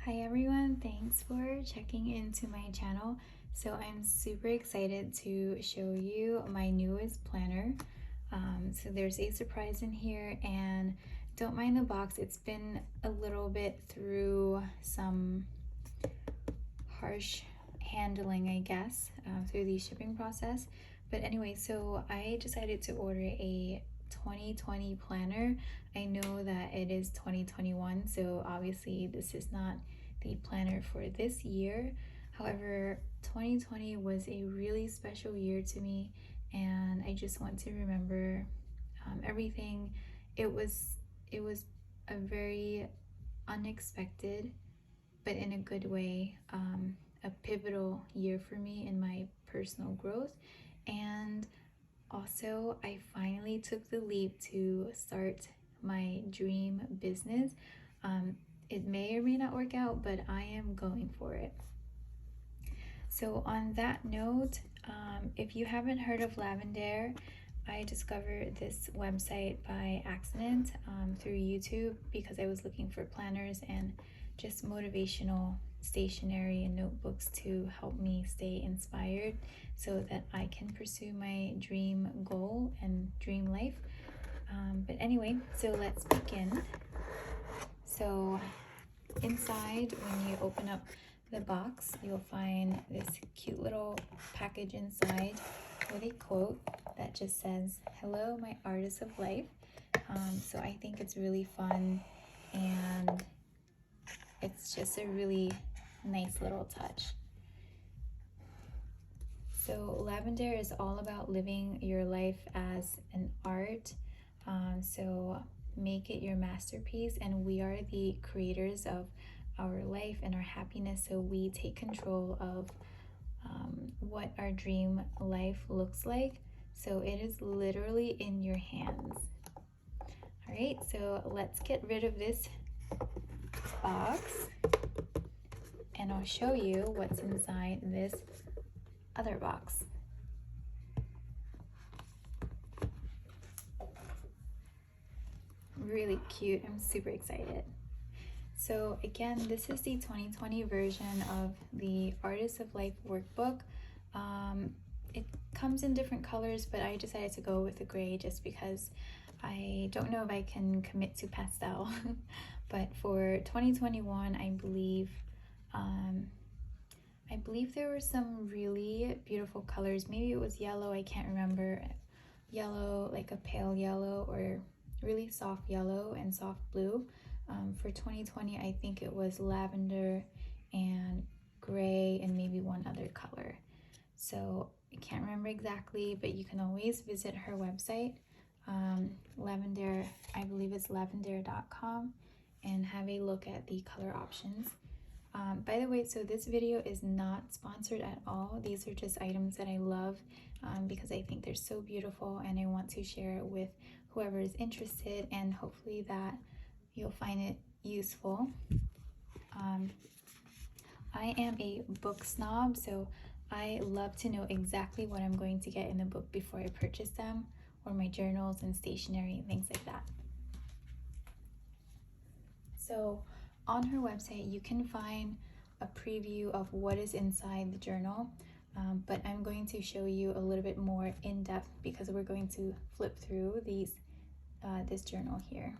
Hi everyone, thanks for checking into my channel. So I'm super excited to show you my newest planner. So there's a surprise in here, and don't mind the box. It's been a little bit through some harsh handling, I guess, through the shipping process. But anyway, so I decided to order a 2020 planner. I know that it is 2021, so obviously this is not the planner for this year. However, 2020 was a really special year to me, and I just want to remember everything. It was a very unexpected, but in a good way, a pivotal year for me in my personal growth. And also, I finally took the leap to start my dream business. It may or may not work out, but I am going for it. So on that note, if you haven't heard of Lavendaire, I discovered this website by accident through YouTube because I was looking for planners and just motivational stationery and notebooks to help me stay inspired so that I can pursue my dream goal and dream life. But anyway, so let's begin. So inside, when you open up the box, you'll find this cute little package inside with a quote that just says, "Hello, my artist of life." So I think it's really fun, and it's just a really nice little touch. So Lavendaire is all about living your life as an art. So make it your masterpiece, and we are the creators of our life and our happiness, so we take control of what our dream life looks like. So it is literally in your hands. All right, so let's get rid of this box, and I'll show you what's inside this other box. Really cute. I'm super excited. So again, this is the 2020 version of the Artist of Life workbook. It comes in different colors, but I decided to go with the gray just because I don't know if I can commit to pastel. But for 2021, I believe there were some really beautiful colors. Maybe it was yellow, I can't remember. Yellow, like a pale yellow, or really soft yellow and soft blue. For 2020, I think it was lavender and gray and maybe one other color. So I can't remember exactly, but you can always visit her website, Lavendaire, I believe it's lavendaire.com, and have a look at the color options. By the way, so this video is not sponsored at all. These are just items that I love because I think they're so beautiful, and I want to share it with whoever is interested, and hopefully that you'll find it useful. I am a book snob, so I love to know exactly what I'm going to get in the book before I purchase them, or my journals and stationery and things like that. So on her website, you can find a preview of what is inside the journal, but I'm going to show you a little bit more in depth because we're going to flip through this journal here.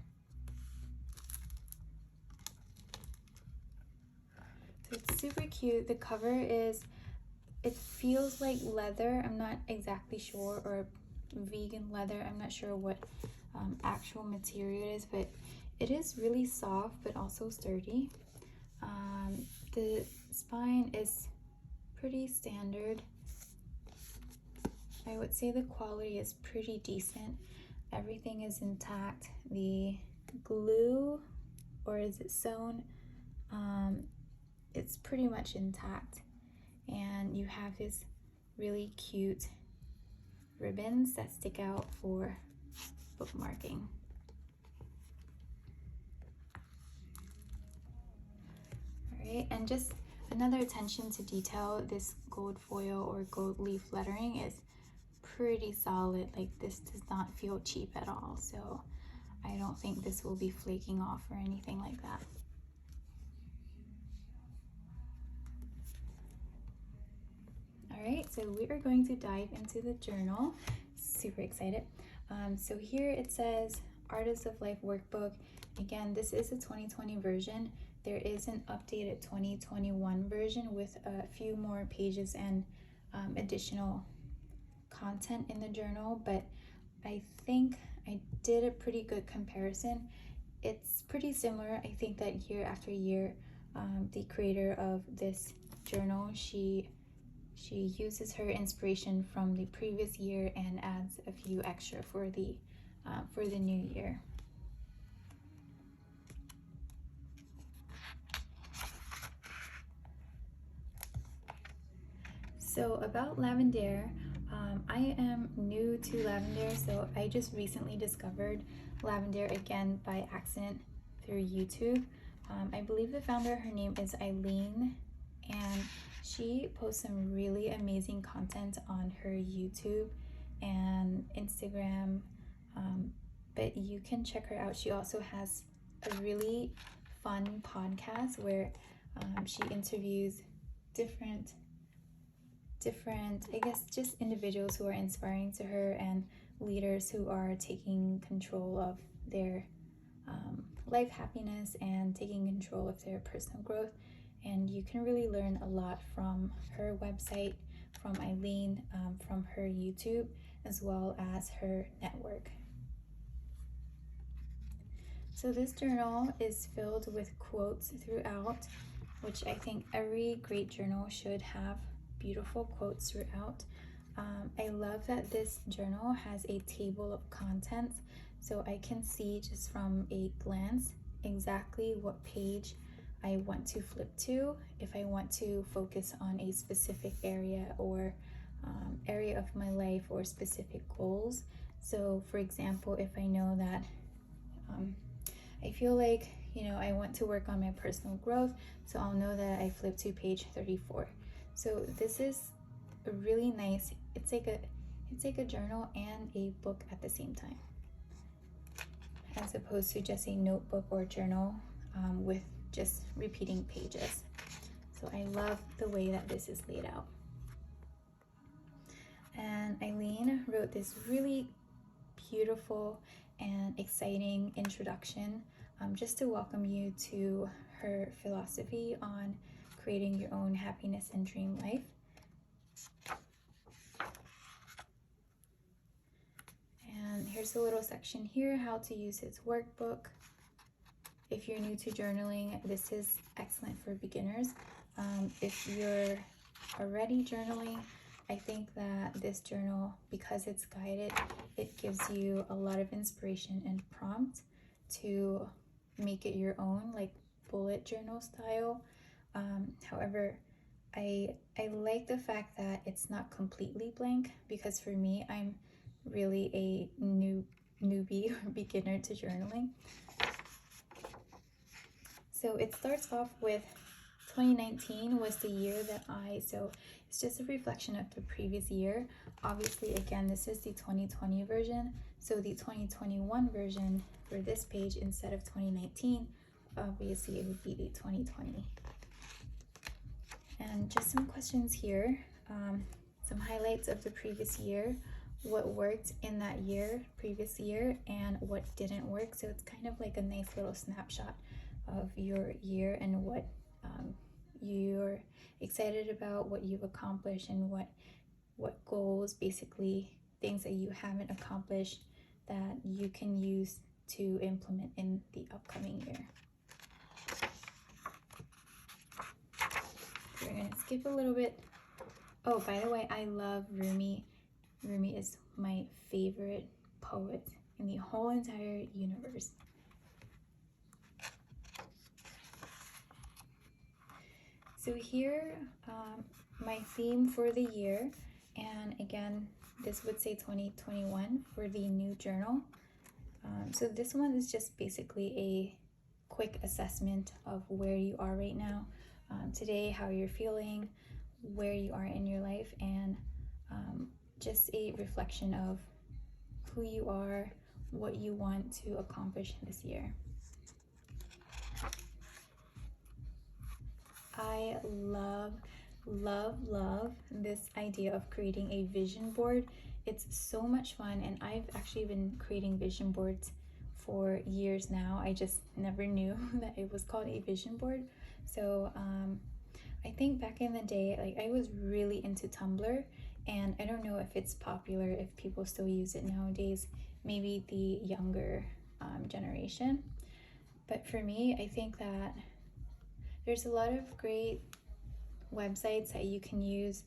So it's super cute. The cover it feels like leather. I'm not exactly sure, or vegan leather. I'm not sure what actual material it is, but it is really soft but also sturdy. The spine is pretty standard. I would say the quality is pretty decent. Everything is intact. The glue, or is it sewn? It's pretty much intact. And you have this really cute ribbons that stick out for bookmarking. All right, and just another attention to detail, this gold foil or gold leaf lettering is pretty solid. Like, this does not feel cheap at all, so I don't think this will be flaking off or anything like that. All right, so we are going to dive into the journal. Super excited. So here it says Artist of Life Workbook. Again, this is a 2020 version. There is an updated 2021 version with a few more pages and additional content in the journal, but I think I did a pretty good comparison. It's pretty similar. I think that year after year, the creator of this journal, she uses her inspiration from the previous year and adds a few extra for the new year. So about Lavendaire, I am new to Lavendaire, so I just recently discovered Lavendaire again by accident through YouTube. I believe the founder, her name is Eileen, and she posts some really amazing content on her YouTube and Instagram, but you can check her out. She also has a really fun podcast where she interviews different, I guess, just individuals who are inspiring to her and leaders who are taking control of their life happiness and taking control of their personal growth. And you can really learn a lot from her website, from Eileen, from her YouTube, as well as her network. So this journal is filled with quotes throughout, which I think every great journal should have beautiful quotes throughout. I love that this journal has a table of contents, so I can see just from a glance exactly what page I want to flip to if I want to focus on a specific area or area of my life or specific goals. So for example, if I know that I feel like, I want to work on my personal growth, so I'll know that I flip to page 34. So this is a really nice, it's like a journal and a book at the same time, as opposed to just a notebook or journal with just repeating pages. So I love the way that this is laid out. And Eileen wrote this really beautiful and exciting introduction just to welcome you to her philosophy on creating your own happiness and dream life. And here's a little section here, how to use his workbook. If you're new to journaling, this is excellent for beginners. If you're already journaling, I think that this journal, because it's guided, it gives you a lot of inspiration and prompt to make it your own, like bullet journal style. However, I like the fact that it's not completely blank, because for me, I'm really a newbie or beginner to journaling. So it starts off with 2019 was the year that so it's just a reflection of the previous year. Obviously, again, this is the 2020 version. So the 2021 version for this page, instead of 2019, obviously it would be the 2020. And just some questions here, some highlights of the previous year, what worked in that previous year, and what didn't work. So it's kind of like a nice little snapshot of your year and what you're excited about, what you've accomplished, and what goals, basically things that you haven't accomplished that you can use to implement in the upcoming year. We're gonna skip a little bit. Oh, by the way, I love Rumi. Rumi is my favorite poet in the whole entire universe. So here, my theme for the year, and again, this would say 2021 for the new journal. So this one is just basically a quick assessment of where you are right now, today, how you're feeling, where you are in your life, and just a reflection of who you are, what you want to accomplish this year. I love love this idea of creating a vision board. It's so much fun, and I've actually been creating vision boards for years now. I just never knew that it was called a vision board. So I think back in the day, like I was really into Tumblr, and I don't know if it's popular, if people still use it nowadays, maybe the younger generation. But for me, I think that there's a lot of great websites that you can use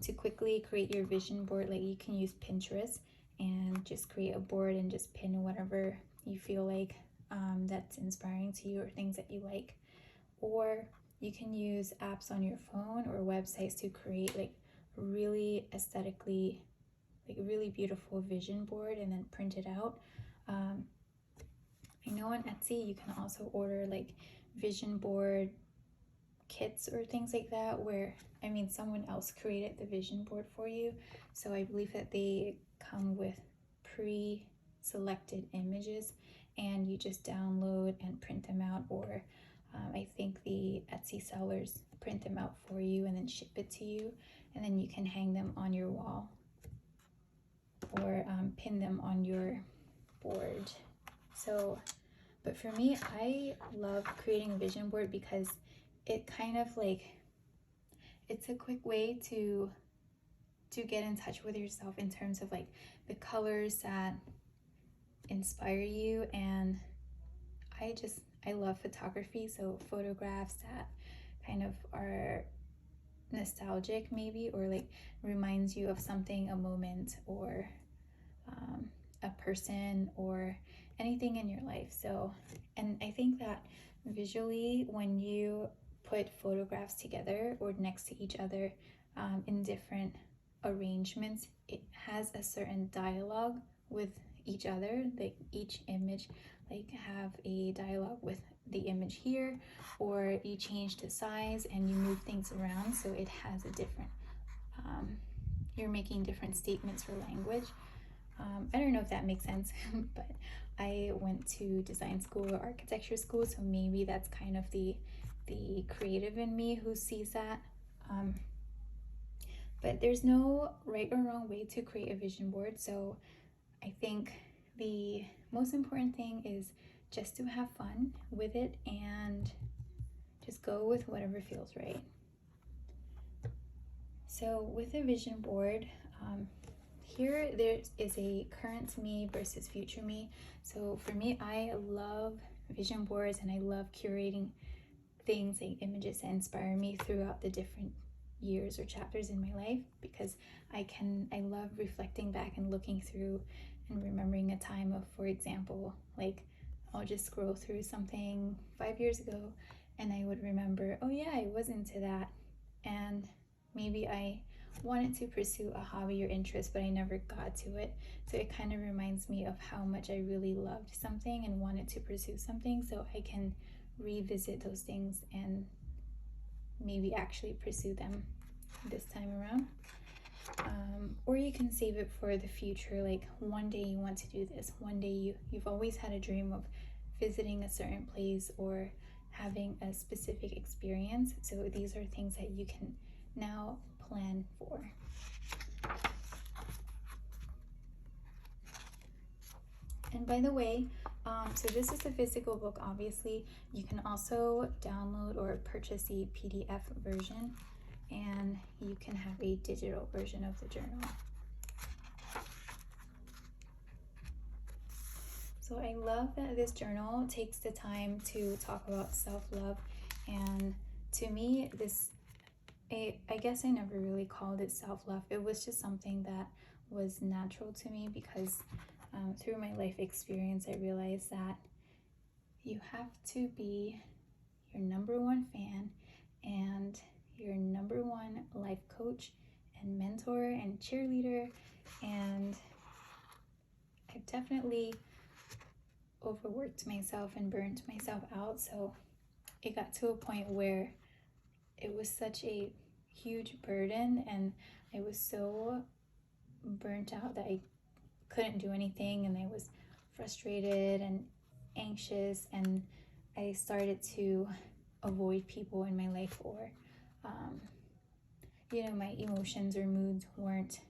to quickly create your vision board. Like you can use Pinterest and just create a board and just pin whatever you feel like that's inspiring to you or things that you like. Or you can use apps on your phone or websites to create like really aesthetically, like a really beautiful vision board and then print it out. I know on Etsy you can also order like vision board kits or things like that, where someone else created the vision board for you. So I believe that they come with pre-selected images and you just download and print them out, or I think the Etsy sellers print them out for you and then ship it to you, and then you can hang them on your wall or pin them on your board. So, but for me, I love creating a vision board because it kind of like, it's a quick way to get in touch with yourself in terms of like the colors that inspire you. And I love photography, so photographs that kind of are nostalgic maybe, or like reminds you of something, a moment, or a person, or anything in your life. So, and I think that visually, when you put photographs together or next to each other in different arrangements, it has a certain dialogue with each other. Like each image like have a dialogue with the image here, or you change the size and you move things around, so it has a different you're making different statements for language. I don't know if that makes sense, but I went to design school or architecture school, so maybe that's kind of the creative in me who sees that. But there's no right or wrong way to create a vision board. So I think the most important thing is just to have fun with it and just go with whatever feels right. So with a vision board, here there is a current me versus future me. So for me, I love vision boards and I love curating things, like images that inspire me throughout the different years or chapters in my life, because I love reflecting back and looking through and remembering a time of, for example, like I'll just scroll through something 5 years ago and I would remember, oh yeah, I was into that, and maybe I wanted to pursue a hobby or interest but I never got to it. So it kind of reminds me of how much I really loved something and wanted to pursue something, so I can revisit those things and maybe actually pursue them this time around. Or you can save it for the future, like one day you want to do this, one day you've always had a dream of visiting a certain place or having a specific experience. So these are things that you can now plan for. And by the way, so this is the physical book, obviously. You can also download or purchase the PDF version, and you can have a digital version of the journal. So I love that this journal takes the time to talk about self-love, and to me, I guess I never really called it self-love. It was just something that was natural to me because through my life experience, I realized that you have to be your #1 fan and your #1 life coach and mentor and cheerleader. And I've definitely overworked myself and burnt myself out. So it got to a point where it was such a huge burden and I was so burnt out that I couldn't do anything, and I was frustrated and anxious, and I started to avoid people in my life, or you know, my emotions or moods weren't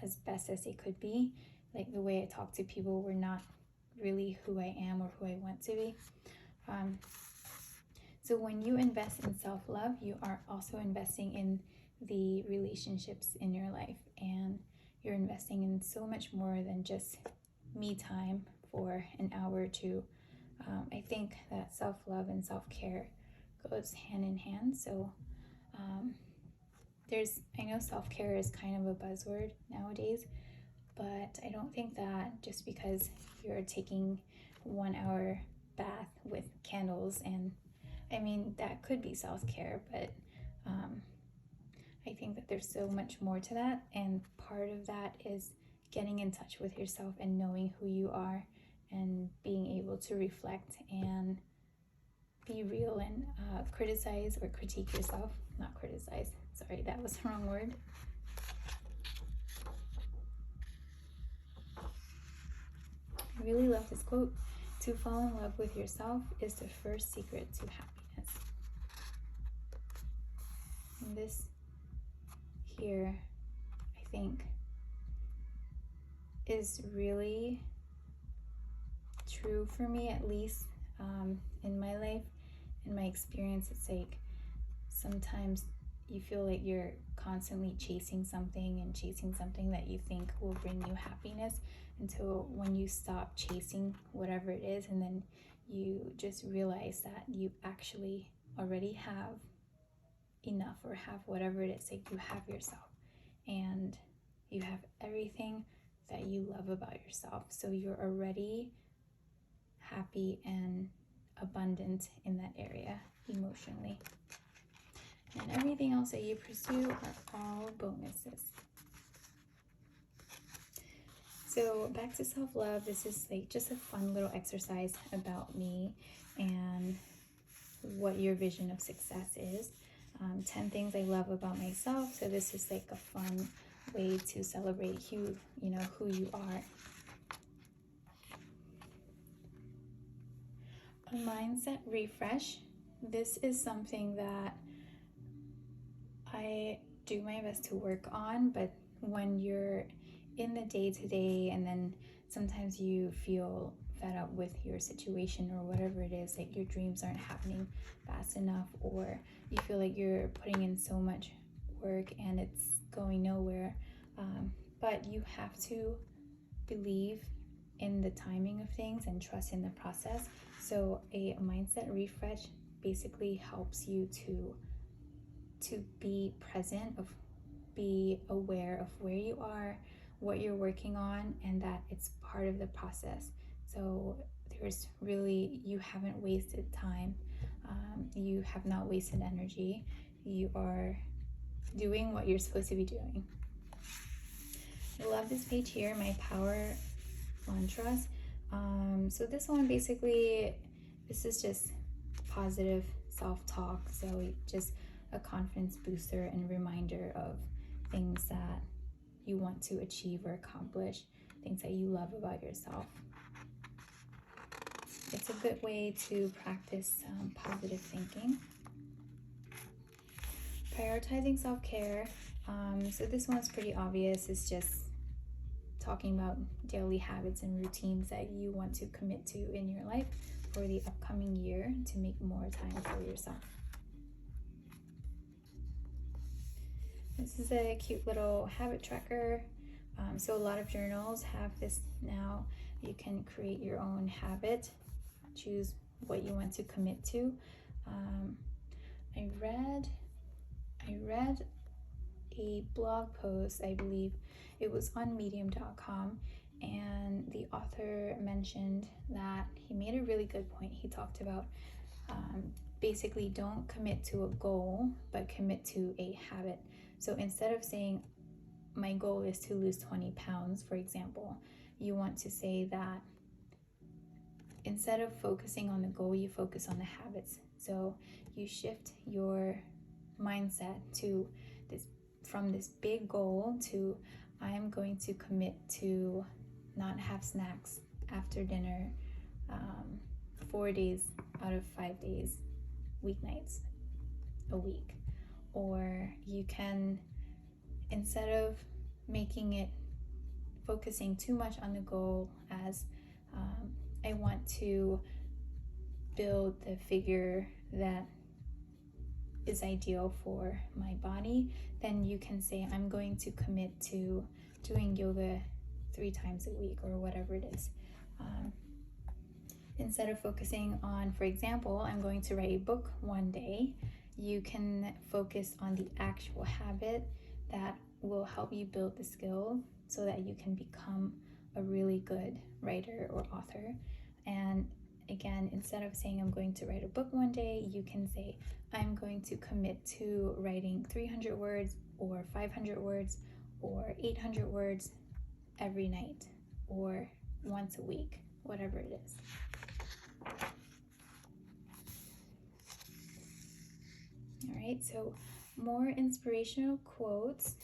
as best as they could be. Like the way I talk to people were not really who I am or who I want to be. So when you invest in self-love, you are also investing in the relationships in your life, and you're investing in so much more than just me time for an hour or two. I think that self-love and self-care goes hand in hand. So I know self-care is kind of a buzzword nowadays, but I don't think that just because you're taking 1 hour bath with candles, and I mean, that could be self-care, but I think that there's so much more to that, and part of that is getting in touch with yourself and knowing who you are and being able to reflect and be real and criticize or critique yourself. Not criticize, sorry, that was the wrong word. I really love this quote. To fall in love with yourself is the first secret to happiness. And this here, I think, is really true for me, at least in my life. In my experience, it's like sometimes you feel like you're constantly chasing something that you think will bring you happiness, until when you stop chasing whatever it is, and then you just realize that you actually already have enough, or have whatever it is. Like, you have yourself and you have everything that you love about yourself, so you're already happy and abundant in that area emotionally, and everything else that you pursue are all bonuses. So back to self-love, this is like just a fun little exercise about me and what your vision of success is. 10 things I love about myself. So this is like a fun way to celebrate who you are. A mindset refresh. This is something that I do my best to work on, but when you're in the day-to-day, and then sometimes you feel fed up with your situation or whatever it is, like your dreams aren't happening fast enough, or you feel like you're putting in so much work and it's going nowhere, but you have to believe in the timing of things and trust in the process. So a mindset refresh basically helps you to be present, be aware of where you are, what you're working on, and that it's part of the process. So you haven't wasted time, you have not wasted energy, you are doing what you're supposed to be doing. I love this page here, my power mantras. So this one, basically, this is just positive self-talk, so just a confidence booster and reminder of things that you want to achieve or accomplish, things that you love about yourself. It's a good way to practice positive thinking. Prioritizing self-care. So this one's pretty obvious. It's just talking about daily habits and routines that you want to commit to in your life for the upcoming year to make more time for yourself. This is a cute little habit tracker. So a lot of journals have this now. You can create your own habit, choose what you want to commit to. I read a blog post, I believe it was on medium.com, and the author mentioned that he made a really good point. He talked about basically don't commit to a goal, but commit to a habit. So instead of saying my goal is to lose 20 pounds, for example, you want to say that instead of focusing on the goal, you focus on the habits. So you shift your mindset to from this big goal to, I am going to commit to not have snacks after dinner 4 days out of 5 days, weeknights a week. or you can, instead of making it focusing too much on the goal as I want to build the figure that is ideal for my body, then you can say I'm going to commit to doing yoga 3 times a week or whatever it is. Instead of focusing on, for example, I'm going to write a book one day, you can focus on the actual habit that will help you build the skill so that you can become a really good writer or author. And again, instead of saying I'm going to write a book one day, you can say I'm going to commit to writing 300 words or 500 words or 800 words every night or once a week, whatever it is. All right, so more inspirational quotes.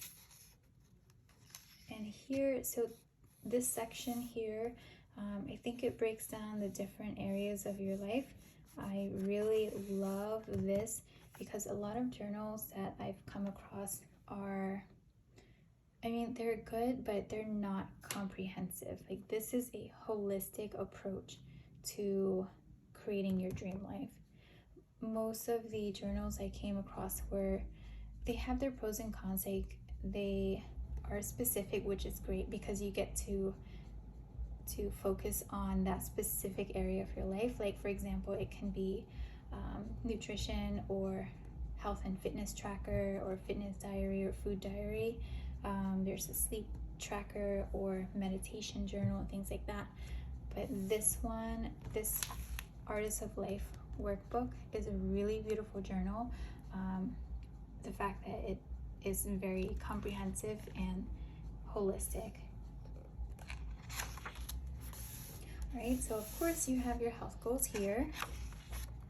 And here, so this section here, I think it breaks down the different areas of your life. I really love this because a lot of journals that I've come across are, I mean, they're good, but they're not comprehensive. Like, this is a holistic approach to creating your dream life. Most of the journals I came across they have their pros and cons. Like, they are specific, which is great because you get to focus on that specific area of your life. Like, for example, it can be nutrition or health and fitness tracker or fitness diary or food diary. There's a sleep tracker or meditation journal and things like that. But this one, this Artist of Life workbook, is a really beautiful journal. The fact that it is very comprehensive and holistic. All right, so of course you have your health goals here.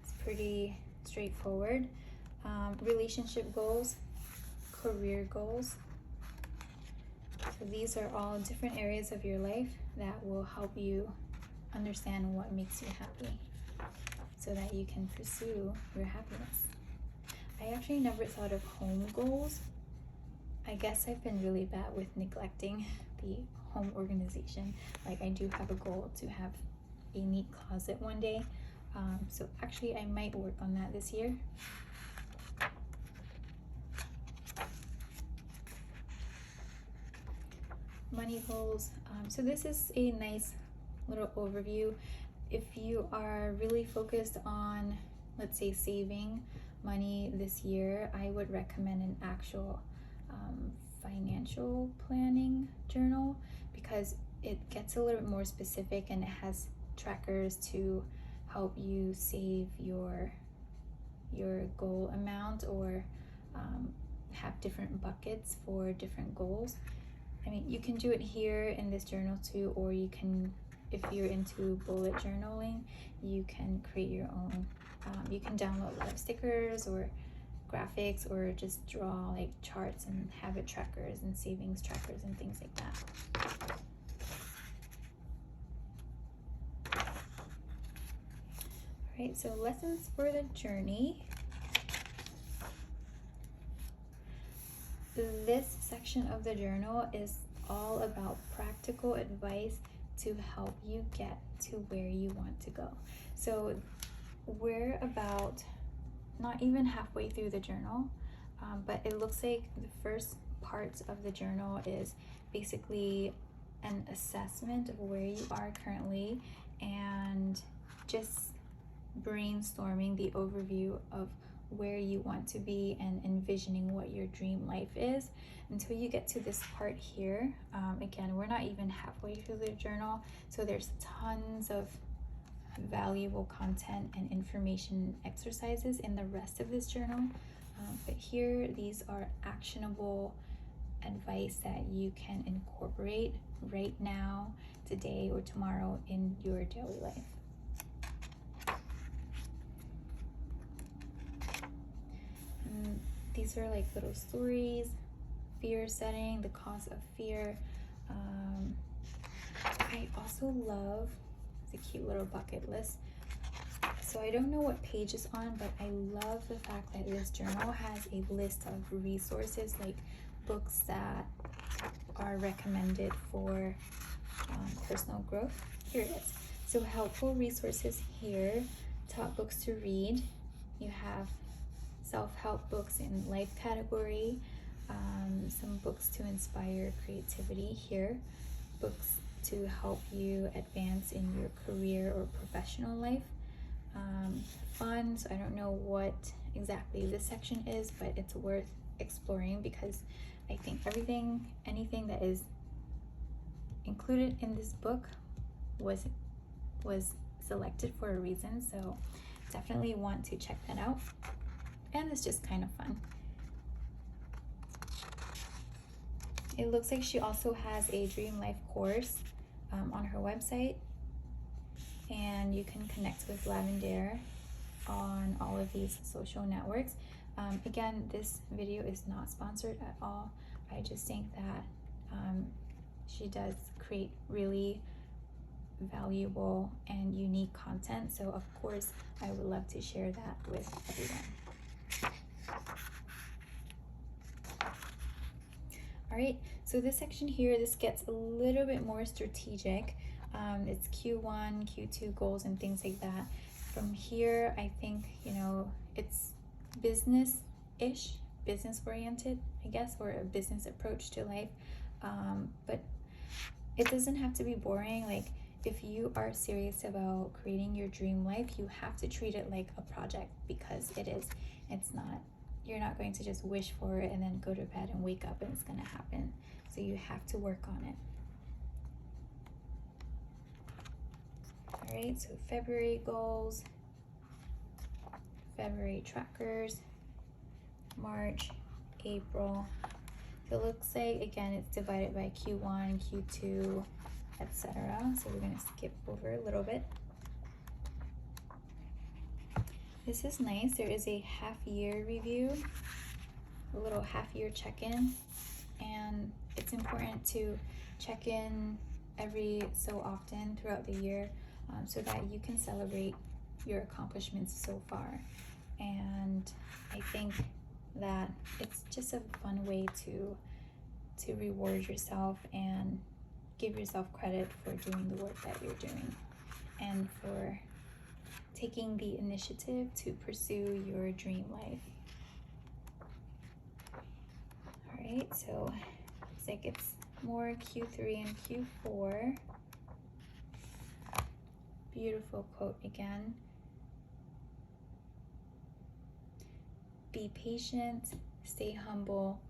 It's pretty straightforward. Relationship goals, career goals. So these are all different areas of your life that will help you understand what makes you happy so that you can pursue your happiness. I actually never thought of home goals. I guess I've been really bad with neglecting the home organization. Like, I do have a goal to have a neat closet one day. So actually I might work on that this year. Money goals. So this is a nice little overview. If you are really focused on, let's say, saving money this year, I would recommend an actual financial planning journal because it gets a little bit more specific and it has trackers to help you save your goal amount or have different buckets for different goals. I mean, you can do it here in this journal too, or you can, if you're into bullet journaling, you can create your own. You can download a lot of stickers or graphics, or just draw like charts and habit trackers and savings trackers and things like that. All right, so lessons for the journey. This section of the journal is all about practical advice to help you get to where you want to go. So we're about not even halfway through the journal, but it looks like the first parts of the journal is basically an assessment of where you are currently and just brainstorming the overview of where you want to be and envisioning what your dream life is until you get to this part here. Again, we're not even halfway through the journal, so there's tons of valuable content and information exercises in the rest of this journal. But here, these are actionable advice that you can incorporate right now, today, or tomorrow in your daily life. These are like little stories, fear setting, the cause of fear. I also love the cute little bucket list. So I don't know what page it's on, but I love the fact that this journal has a list of resources, like books that are recommended for personal growth. Here it is. So helpful resources here, top books to read. You have self-help books in life category, some books to inspire creativity here, books to help you advance in your career or professional life. Fun, so I don't know what exactly this section is, but it's worth exploring because I think anything that is included in this book was selected for a reason, so definitely want to check that out. And it's just kind of fun. It looks like she also has a Dream Life course on her website, and you can connect with Lavendaire on all of these social networks. Again, this video is not sponsored at all. I just think that she does create really valuable and unique content, so of course I would love to share that with everyone. All right, so this section here, this gets a little bit more strategic. It's Q1, Q2 goals and things like that. From here, I think, it's business-ish, business-oriented, I guess, or a business approach to life. But it doesn't have to be boring. Like, if you are serious about creating your dream life, you have to treat it like a project, because it is. It's not. You're not going to just wish for it and then go to bed and wake up and it's going to happen. So you have to work on it. All right, so February goals, February trackers, March, April. So it looks like, again, it's divided by Q1, Q2, etc. So we're going to skip over a little bit. This is nice. There is a half-year review, a little half-year check-in, and it's important to check in every so often throughout the year so that you can celebrate your accomplishments so far. And I think that it's just a fun way to reward yourself and give yourself credit for doing the work that you're doing and for taking the initiative to pursue your dream life. All right, so looks like it's more Q3 and Q4. Beautiful quote again. Be patient, stay humble,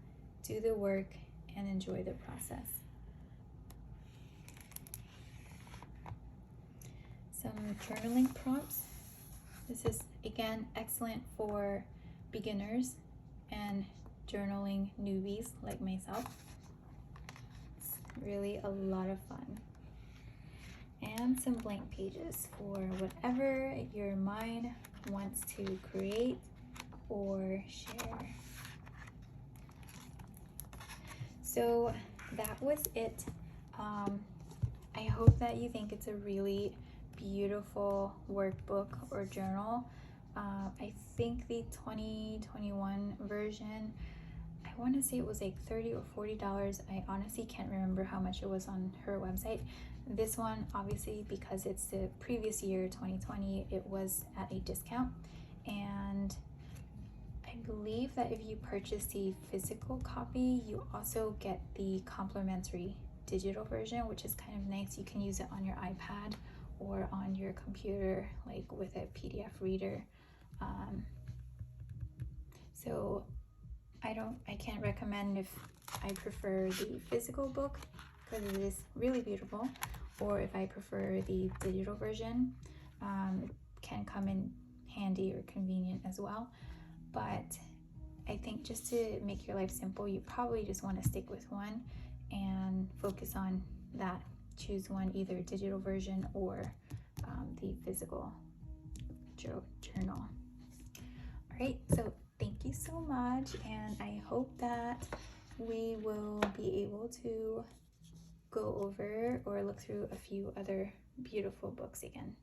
do the work, and enjoy the process. Some journaling prompts. This is, again, excellent for beginners and journaling newbies like myself. It's really a lot of fun. And some blank pages for whatever your mind wants to create or share. So that was it. I hope that you think it's a really beautiful workbook or journal. I think the 2021 version, I want to say it was like $30 or $40. I honestly can't remember how much it was on her website. This one, obviously, because it's the previous year, 2020, it was at a discount. And I believe that if you purchase the physical copy, you also get the complimentary digital version, which is kind of nice. You can use it on your iPad or on your computer, like with a PDF reader. So I can't recommend if I prefer the physical book because it is really beautiful, or if I prefer the digital version. It can come in handy or convenient as well. But I think just to make your life simple, you probably just want to stick with one and focus on that. Choose one, either digital version or the physical journal. All right, so thank you so much, and I hope that we will be able to go over or look through a few other beautiful books again.